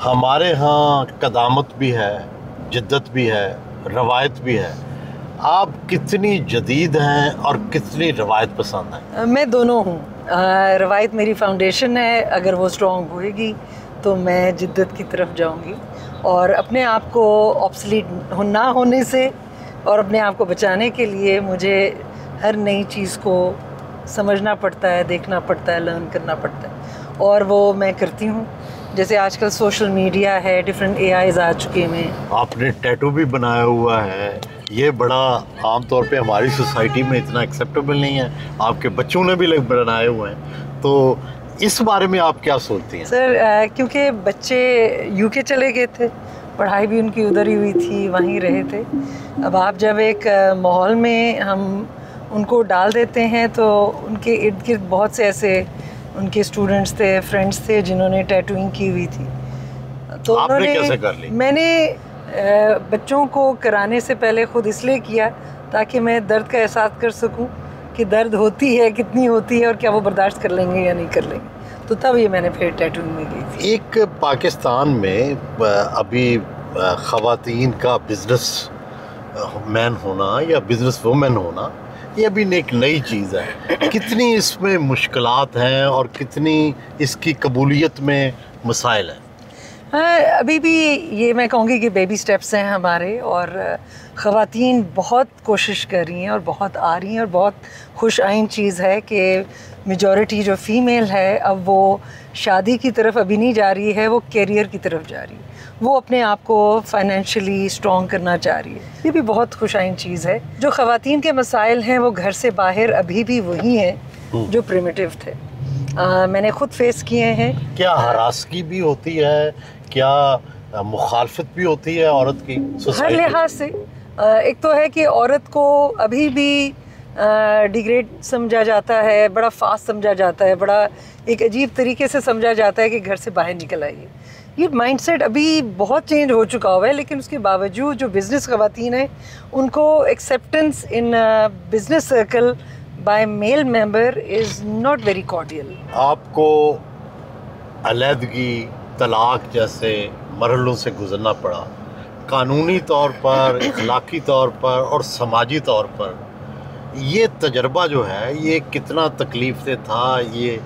हमारे यहाँ कदामत भी है, जिद्दत भी है, रवायत भी है। आप कितनी जदीद हैं और कितनी रवायत पसंद हैं? मैं दोनों हूँ। रवायत मेरी फाउंडेशन है, अगर वो स्ट्रॉन्ग होएगी तो मैं जिद्दत की तरफ जाऊँगी। और अपने आप को ऑब्सलीट ना होने से और अपने आप को बचाने के लिए मुझे हर नई चीज़ को समझना पड़ता है, देखना पड़ता है, लर्न करना पड़ता है, और वो मैं करती हूँ। जैसे आजकल सोशल मीडिया है, डिफरेंट AIs आ चुके हैं। आपने टैटू भी बनाया हुआ है, ये बड़ा आम तौर पे हमारी सोसाइटी में इतना एक्सेप्टेबल नहीं है। आपके बच्चों ने भी बनाए हुए हैं, तो इस बारे में आप क्या सोचती हैं? सर, क्योंकि बच्चे UK चले गए थे, पढ़ाई भी उनकी उधर ही हुई थी, वहीं रहे थे। अब आप जब एक माहौल में हम उनको डाल देते हैं तो उनके इर्द गिर्द बहुत से ऐसे उनके स्टूडेंट्स थे, फ्रेंड्स थे जिन्होंने टैटूइंग की हुई थी। तो आपने कैसे कर ली? मैंने बच्चों को कराने से पहले खुद इसलिए किया ताकि मैं दर्द का एहसास कर सकूं कि दर्द होती है, कितनी होती है, और क्या वो बर्दाश्त कर लेंगे या नहीं कर लेंगे। तो तब ये मैंने फिर टैटूइंग में गई थी। एक पाकिस्तान में अभी ख़वातीन का बिजनेस मैन होना या बिजनेस वुमेन होना, ये अभी एक नई चीज़ है। कितनी इसमें मुश्किलात हैं और कितनी इसकी कबूलियत में मसाइल हैं? हाँ, अभी भी ये मैं कहूँगी कि बेबी स्टेप्स हैं हमारे, और ख़वातीन बहुत कोशिश कर रही हैं और बहुत आ रही हैं, और बहुत खुश आइन चीज़ है कि मेजॉरिटी जो फ़ीमेल है अब वो शादी की तरफ अभी नहीं जा रही है, वो कैरियर की तरफ जा रही है, वो अपने आप को फाइनेंशियली स्ट्रॉन्ग करना चाह रही है। ये भी बहुत खुश आइन चीज़ है। जो ख़वातीन के मसाइल हैं वो घर से बाहर अभी भी वही हैं जो प्रिमिटिव थे। मैंने खुद फेस किए हैं। क्या हरासगी भी होती है, क्या मुखालफत भी होती है औरत की हर लिहाज से? एक तो है कि औरत को अभी भी डिग्रेड समझा जाता है, बड़ा फास्ट समझा जाता है, बड़ा एक अजीब तरीके से समझा जाता है कि घर से बाहर निकल आइए। ये माइंडसेट अभी बहुत चेंज हो चुका हुआ है, लेकिन उसके बावजूद जो बिज़नेस ख़वातीन हैं उनको acceptance in business circle by male member is not very cordial. आपको अलहदगी, तलाक जैसे मरहलों से गुजरना पड़ा, कानूनी तौर पर, अखलाकी तौर पर और समाजी तौर पर। ये तजर्बा जो है ये कितना तकलीफ़देह था? ये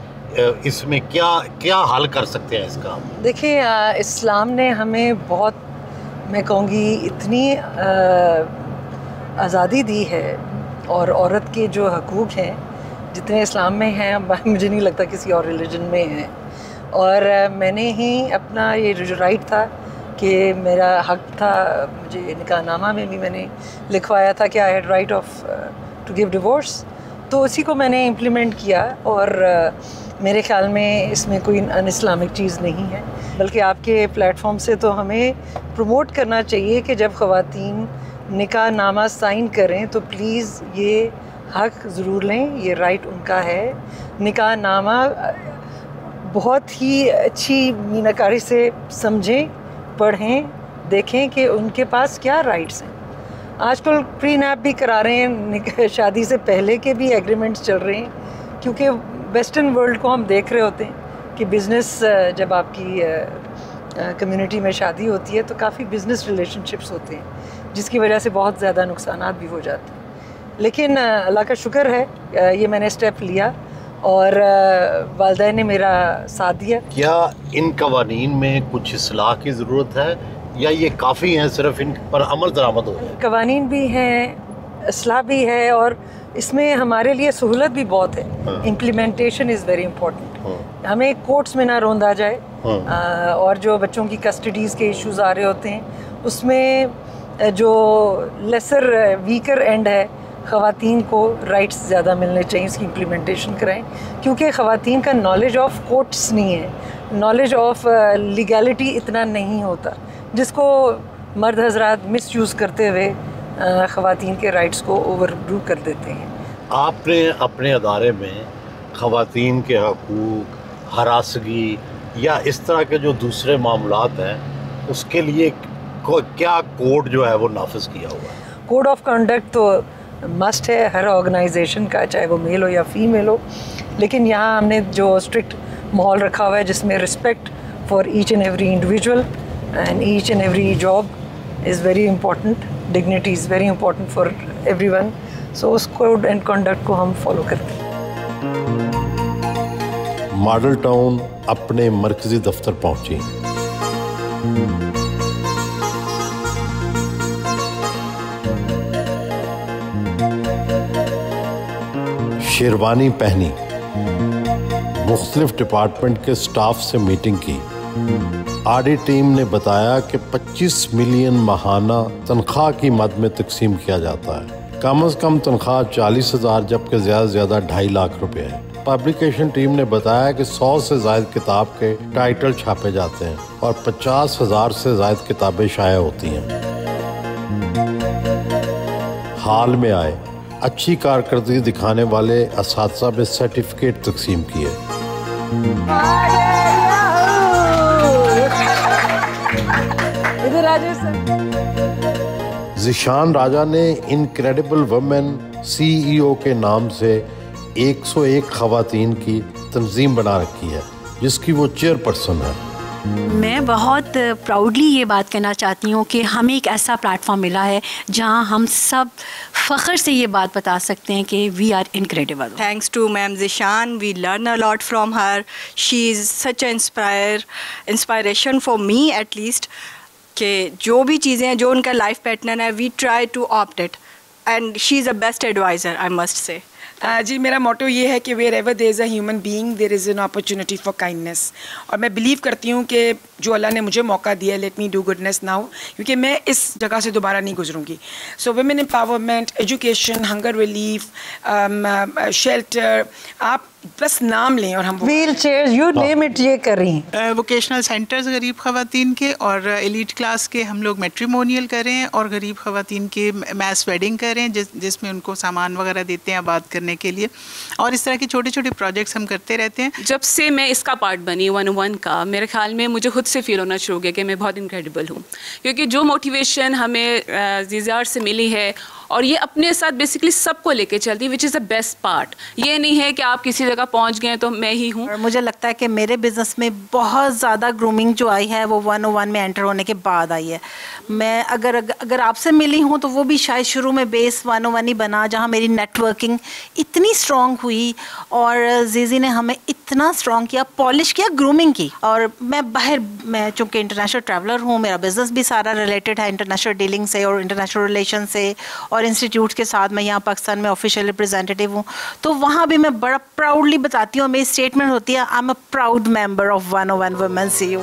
इसमें क्या क्या हल कर सकते हैं इसका? देखिए, इस्लाम ने हमें बहुत, मैं कहूँगी, इतनी आज़ादी दी है, और औरत के जो हकूक़ हैं जितने इस्लाम में हैं मुझे नहीं लगता किसी और रिलीजन में हैं। और मैंने ही अपना ये जो राइट था कि मेरा हक था, मुझे निकाहनामा में भी मैंने लिखवाया था कि I had right of to give divorce, तो उसी को मैंने इम्प्लीमेंट किया। और मेरे ख्याल में इसमें कोई अन इस्लामिक चीज़ नहीं है, बल्कि आपके प्लेटफॉर्म से तो हमें प्रमोट करना चाहिए कि जब ख़वातीन निकाहनामा साइन करें तो प्लीज़ ये हक ज़रूर लें, ये राइट उनका है। निकाहनामा बहुत ही अच्छी मीनाकारी से समझें, पढ़ें, देखें कि उनके पास क्या राइट्स हैं। आजकल प्री नैप भी करा रहे हैं, शादी से पहले के भी एग्रीमेंट्स चल रहे हैं, क्योंकि वेस्टर्न वर्ल्ड को हम देख रहे होते हैं कि बिज़नेस, जब आपकी कम्युनिटी में शादी होती है तो काफ़ी बिज़नेस रिलेशनशिप्स होते हैं, जिसकी वजह से बहुत ज़्यादा नुकसानात भी हो जाते हैं। लेकिन अल्लाह का शुक्र है ये मैंने स्टेप लिया और वालिदैन ने मेरा साथ दिया। क्या इन कवानीन में कुछ इस्लाह की ज़रूरत है या ये काफ़ी हैं, सिर्फ इन पर अमल दरामद हो जाए? कवानीन भी हैं, इस्लाह भी है, और इसमें हमारे लिए सहूलत भी बहुत है। Implementation is very important. हमें कोर्ट्स में ना रोंदा जाए, और जो बच्चों की कस्टडीज़ के इश्यूज़ आ रहे होते हैं उसमें जो लेसर वीकर एंड है, ख़वातीन को राइट्स ज़्यादा मिलने चाहिए, इसकी इम्प्लीमेंटेशन कराएं, क्योंकि ख़वातीन का नॉलेज ऑफ कोर्ट्स नहीं है, नॉलेज ऑफ लीगैलिटी इतना नहीं होता, जिसको मर्द हजरात मिस यूज़ करते हुए ख़वातीन के राइट्स को ओवरडू कर देते हैं। आपने अपने अदारे में ख़वातीन के हकूक़, हरासगी या इस तरह के जो दूसरे मामलात हैं उसके लिए क्या कोड जो है वो नाफिज किया हुआ है? कोड ऑफ कंडक्ट तो मस्ट है हर ऑर्गेनाइजेशन का, चाहे वो मेल हो या फीमेल हो, लेकिन यहाँ हमने जो स्ट्रिक्ट माहौल रखा हुआ है जिसमें respect for each and every individual, and each and every job is very important. Dignity is very important for everyone. So उस code and conduct को हम follow करते हैं. मॉडल टाउन अपने मरकजी दफ्तर पहुंची। शेरवानी पहनी, मुख्तलिफ डिपार्टमेंट के स्टाफ से मीटिंग की। ऑडिट टीम ने बताया कि 25 मिलियन माहाना तनख्वाह की मद में तकसीम किया जाता है। कम से कम तनख्वाह 40,000 जबकि ज़्यादा से ज़्यादा 2.5 लाख रुपए है। पब्लिकेशन टीम ने बताया कि 100 से ज़ायद किताब के टाइटल छापे जाते हैं और 50,000 से ज़ायद किताबें शाया होती हैं। हाल में आए अच्छी कारकर्दगी दिखाने वाले असातिज़ा में सर्टिफिकेट तकसीम किए। ज़िशान राजा ने इनक्रेडिबल वुमेन CEO के नाम से 101 खवातीन की तंजीम बना रखी है, जिसकी वो चेयरपर्सन है। मैं बहुत प्राउडली ये बात कहना चाहती हूँ कि हमें एक ऐसा प्लेटफॉर्म मिला है जहाँ हम सब फ़ख्र से ये बात बता सकते हैं कि we are incredible. Thanks to ma'am Zeeshan, we learn a lot from her. She is such inspiration for me at least, कि जो भी चीज़ें हैं, जो उनका लाइफ पैटर्न है, we try to opt it, and she is a best adviser, I must say. जी, मेरा मोटो ये है कि wherever there is a human being there is an opportunity for kindness. और मैं बिलीव करती हूँ कि जो अल्लाह ने मुझे मौका दिया, let me do goodness now, क्योंकि मैं इस जगह से दोबारा नहीं गुजरूँगी। So women empowerment, education, hunger relief, shelter, आप बस नाम लें और हम wheelchair, you name it, ये कर रही हैं। वोकेशनल सेंटर्स गरीब ख़वातीन के और एलीट क्लास के हम लोग मैट्रिमोनियल कर रहे हैं, और गरीब ख़वातीन के मैस वेडिंग कर रहे हैं, जिसमें उनको सामान वगैरह देते हैं आबाद करने के लिए, और इस तरह के छोटे छोटे प्रोजेक्ट्स हम करते रहते हैं। जब से मैं इसका पार्ट बनी 101 का, मेरे ख्याल में मुझे खुद से फील होना शुरू हो गया कि मैं बहुत इनक्रेडिबल हूँ, क्योंकि जो मोटिवेशन हमें ज़िज़ार से मिली है, और ये अपने साथ बेसिकली सबको लेके चलती है, which is the best part. ये नहीं है कि आप किसी जगह पहुंच गए तो मैं ही हूँ। और मुझे लगता है कि मेरे बिज़नेस में बहुत ज़्यादा ग्रूमिंग जो आई है वो 101 में एंटर होने के बाद आई है। मैं अगर आपसे मिली हूँ तो वो भी शायद शुरू में बेस 101 ही बना, जहाँ मेरी नेटवर्किंग इतनी स्ट्रॉन्ग हुई और जीजी ने हमें इतना स्ट्रॉन्ग किया, पॉलिश किया, ग्रूमिंग की। और मैं चूँकि इंटरनेशनल ट्रैवलर हूँ, मेरा बिज़नेस भी सारा रिलेटेड है इंटरनेशनल डीलिंग से और इंटरनेशनल रिलेशन से, और इंस्टीट्यूट के साथ मैं यहाँ पाकिस्तान में ऑफिशियल रिप्रेजेंटेटिव हूँ। तो वहाँ भी मैं बड़ा प्राउडली बताती हूँ, मेरी स्टेटमेंट होती है, I am a proud member of 101 women CEO।